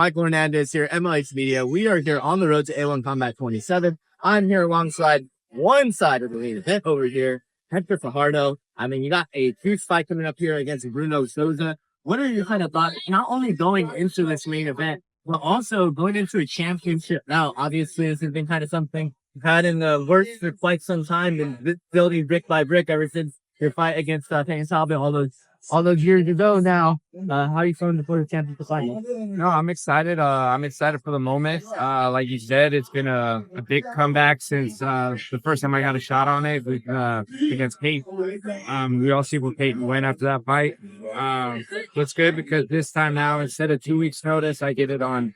Michael Hernandez here, MLH Media. We are here on the road to A1 Combat 27. I'm here alongside one side of the main event over here, Hector Fajardo. I mean, you got a huge fight coming up here against Bruno Souza. What are your kind of thoughts, not only going into this main event, but also going into a championship? Now, obviously, this has been kind of something you've had in the works for quite some time and building brick by brick ever since your fight against Salve all those years ago now. How are you feeling before the championship fight? No, I'm excited. I'm excited for the moment. Like you said, it's been a big comeback since the first time I got a shot on it against Peyton. We all see what Peyton went after that fight. It's good because this time now, instead of 2 weeks notice, I get it on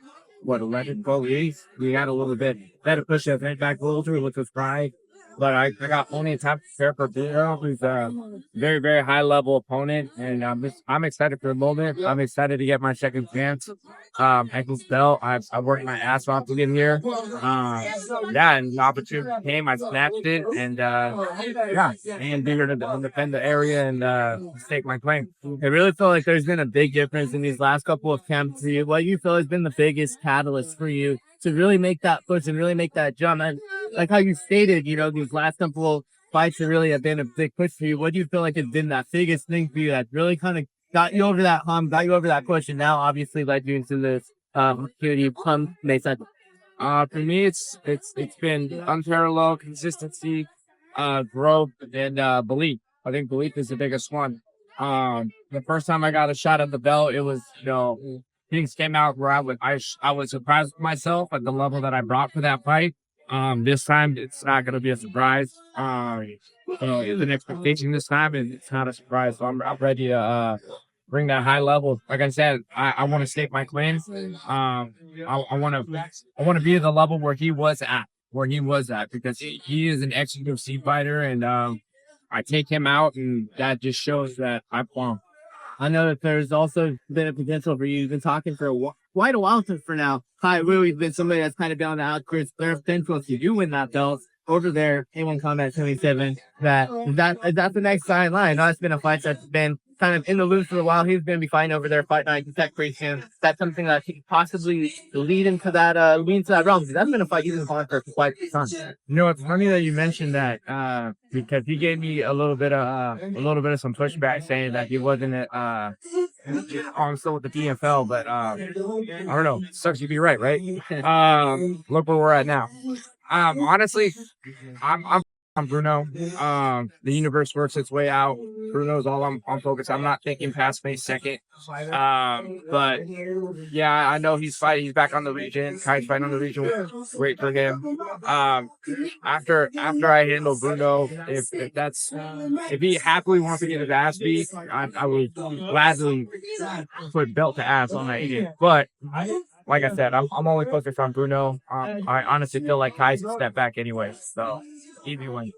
11, 12 weeks. We had a little bit better push that head back a little through, which was pride. But I got plenty of time to prepare for Bruno, who's a very, very high level opponent, and I'm excited for the moment. I'm excited to get my second chance. Ankles belt. I worked my ass off to get here. And the opportunity came. I snatched it, and and bigger to defend the area and stake my claim. I really feel like there's been a big difference in these last couple of camps for you. What you feel has been the biggest catalyst for you to really make that push and really make that jump? And like how you stated, these last couple of fights have really been a big push for you. What do you feel like has been that biggest thing for you that really kind of got you over that hump, got you over that push, and now obviously led you into this opportunity come May 2nd? For me, it's been unparalleled consistency, growth, and belief. I think belief is the biggest one. The first time I got a shot at the belt, it was things came out where I was surprised with myself at the level that I brought for that fight. This time it's not going to be a surprise. It's an expectation this time, and it's not a surprise. So I'm ready to bring that high level. Like I said, I want to stake my claims. I want to be at the level where he was at, because he is an ex-UFC fighter, and I take him out, and that just shows that I'm wrong. I know that there's also been a potential for you. You've been talking for quite a while for now. Kai Rui's been somebody that's kind of been on the outskirts. There's potential if you do win that belt over there, A1 Combat 27. That's the next sideline. That's been a fight that's been kind of in the loop for a while. He's going to be fighting over there, Fight Night, Tech pretty soon. That's something that he could possibly lead into that realm. That's been a fight he's been fighting for quite some time. It's funny that you mentioned that because he gave me a little bit of some pushback saying that he wasn't on still with the DFL, but I don't know. Sucks to be right? Look where we're at now. Honestly, I'm Bruno. The universe works its way out. Bruno's all I'm focused. I'm not thinking past May 2nd. But yeah, I know he's fighting. He's back on the region. Kai's fighting on the region. Great for him. After I handle Bruno, if he happily wants to get his ass beat, I would gladly put belt to ass on that. But like I said, I'm only focused on Bruno. I honestly feel like Kai's a step back anyway. So easy win.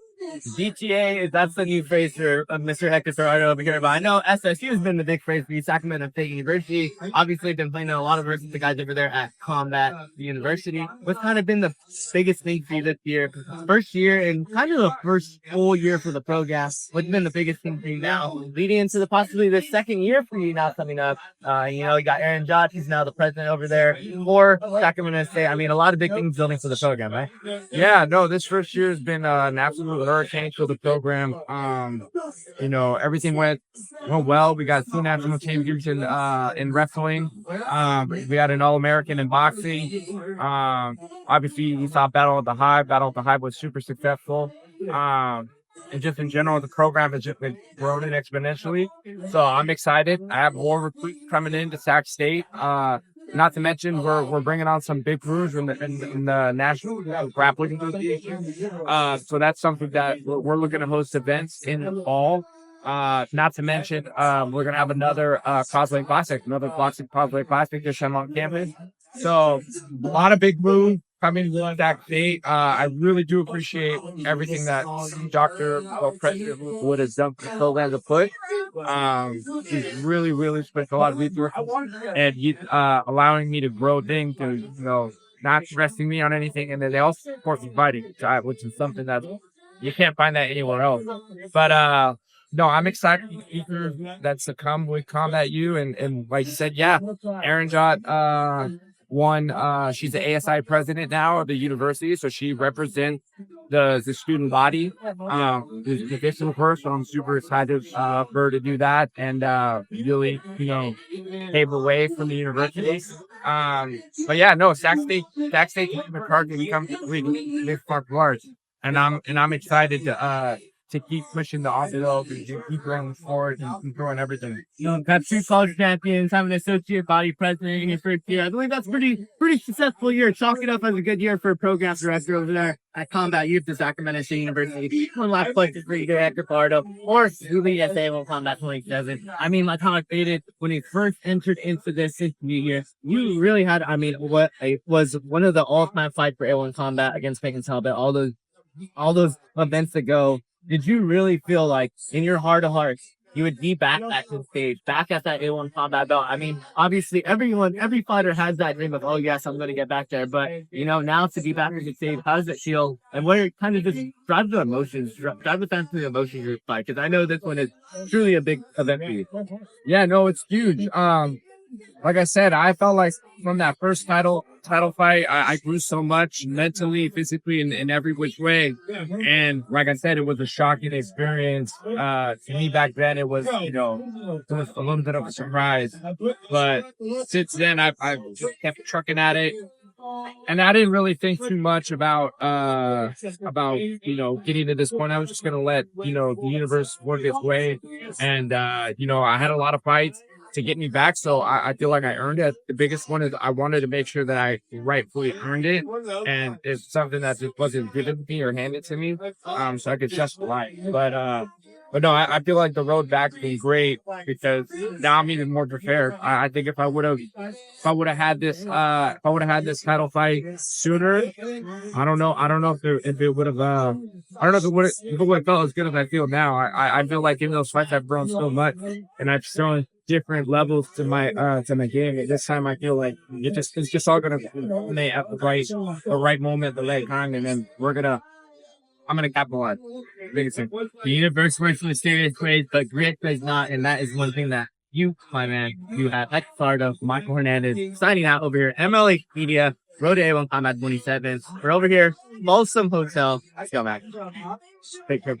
DTA, that's the new phrase for Mr. Hector Fajardo over here. But I know SSU has been the big phrase for you, Sacramento State University. Obviously, been playing a lot of versus the guys over there at Combat University. What's kind of been the biggest thing for you this year? First year and kind of the first full year for the program. What's been the biggest thing for you now? Leading into possibly the second year for you now coming up. You got Aaron Judge, he's now the president over there. Or Sacramento State. I mean, a lot of big things building for the program, right? Yeah, no, this first year has been an absolute hurricane for the program. Everything went well. We got 2 national champions in wrestling. We had an All-American in boxing. Obviously, you saw Battle of the Hive. Battle of the Hive was super successful. And just in general, the program has just been growing exponentially. So I'm excited. I have more recruits coming into Sac State. Not to mention, we're bringing on some big crews in the National Grappling Association. So that's something that we're looking to host events in the fall. Not to mention, we're going to have another Cosplay Classic, another Cosplay Classic just on campus. So a lot of big moves coming to Sac State. I really do appreciate everything that Dr. President Wood has done for the program to put. He's really, really spent a lot of resources and he's allowing me to grow things and, not resting me on anything. And then they also support me fighting, which is something that you can't find that anywhere else. But no, I'm excited that's to come with Combat U. And like you said, yeah, Aaron Jott she's the ASI president now of the university, so she represents the student body. Is the official of her, so I'm super excited for her to do that and really, pave the way from the university. But yeah, no, Sac State McCarthy becomes big part large, and I'm excited to keep pushing the envelope and to keep going forward and keep growing everything. Got 2 college champions, having an associate body president in your first year. I believe that's pretty successful year. Chalk it up as a good year for a program director over there at Combat Youth at Sacramento State University. One last place is for you, Hector Fajardo, or Uli SA Combat 27. I mean, like how I stated when he first entered into this new year, you really had, what was one of the all-time fights for A1 Combat against Peyton Talbot, all those events ago. Did you really feel like, in your heart of hearts, you would be back at the stage, back at that A1 combat belt? I mean, obviously, every fighter has that dream of, oh, yes, I'm going to get back there. But, now to be back at the stage, how does it feel? And what kind of just drive the emotions, drive the fans to the emotions of your fight? Because I know this one is truly a big event for you. Yeah, no, it's huge. Like I said, I felt like from that first title fight, I grew so much mentally, physically, in every which way. And like I said, it was a shocking experience. To me back then, it was, it was a little bit of a surprise. But since then, I've just kept trucking at it. And I didn't really think too much about getting to this point. I was just going to let, the universe work its way. And, I had a lot of fights to get me back, so I feel like I earned it. The biggest one is I wanted to make sure that I rightfully earned it, and it's something that just wasn't given to me or handed to me, so I could justify it. But no, I feel like the road back has been great because now I'm even more prepared. I think if I would have had this title fight sooner, I don't know if it would have felt as good as I feel now. I feel like in those fights I've grown so much, and I've shown different levels to my game. At this time, I feel like it's just all gonna be at the right moment, the right time, and then I'm gonna capitalize. Biggest thing. The universe works with serious ways, but grit does not, and that is one thing that you, my man, you have. Hector Fajardo, Michael Hernandez, signing out over here. MLH Media, Road to A1 Combat 27. We're over here, Folsom Hotel. Let's go back. Take care.